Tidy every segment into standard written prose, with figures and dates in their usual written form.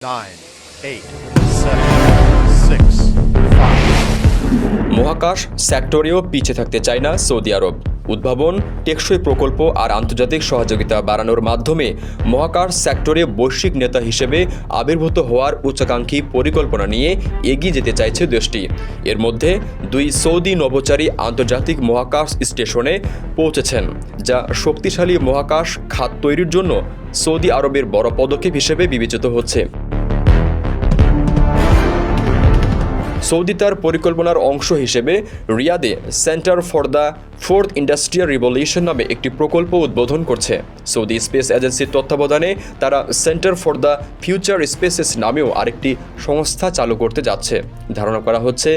9, 8, 7, 6, 5. মহাকাশ সেক্টরেও পিছিয়ে থাকতে চায় না সৌদি আরব। উদ্ভাবন, টেকসই প্রকল্প আর আন্তর্জাতিক সহযোগিতা বাড়ানোর মাধ্যমে মহাকাশ সেক্টরে বৈশ্বিক নেতা হিসেবে আবির্ভূত হওয়ার উচ্চাকাঙ্ক্ষী পরিকল্পনা নিয়ে এগিয়ে যেতে চাইছে দেশটি। এর মধ্যে 2 সৌদি নভোচারী আন্তর্জাতিক মহাকাশ স্টেশনে পৌঁছেছেন, যা শক্তিশালী মহাকাশ খাত তৈরির জন্য সৌদি আরবের বড় পদক্ষেপ হিসেবে বিবেচিত হচ্ছে। সৌদি তার পরিকল্পনার অংশ হিসেবে রিয়াদে Centre for the Fourth Industrial Revolution নামে একটি প্রকল্প উদ্বোধন করছে। সৌদি স্পেস এজেন্সির তত্ত্বাবধানে তারা centre for the future spaces নামেও আরেকটি সংস্থা চালু করতে যাচ্ছে। ধারণা করা হচ্ছে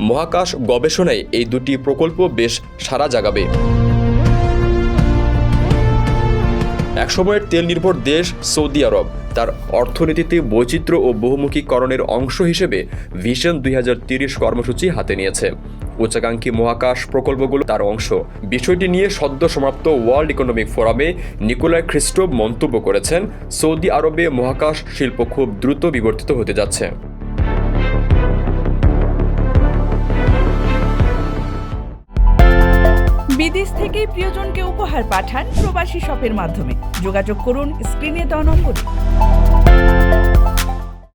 মহাকাশ গবেষণায় এই দুটি প্রকল্প বেশ সাড়া জাগাবে। একসময়ের তেল নির্ভর দেশ সৌদি আরব তার অর্থনীতিতে বৈচিত্র্য ও বহুমুখীকরণের অংশ হিসেবে ভিশন 2030 কর্মসূচি হাতে নিয়েছে। উচ্চাকাঙ্ক্ষী মহাকাশ প্রকল্পগুলো তার অংশ। বিষয়টি নিয়ে সদ্য সমাপ্ত ওয়ার্ল্ড ইকোনমিক ফোরামে নিকোলাই খ্রিস্টোভ মন্তব্য করেছেন, সৌদি আরবে মহাকাশ শিল্প খুব দ্রুত বিবর্তিত হতে যাচ্ছে। বিদেশ থেকে প্রিয়জনকে উপহার পাঠান প্রবাসী শপের মাধ্যমে। যোগাযোগ করুন স্ক্রিনে দেওয়া নম্বরে।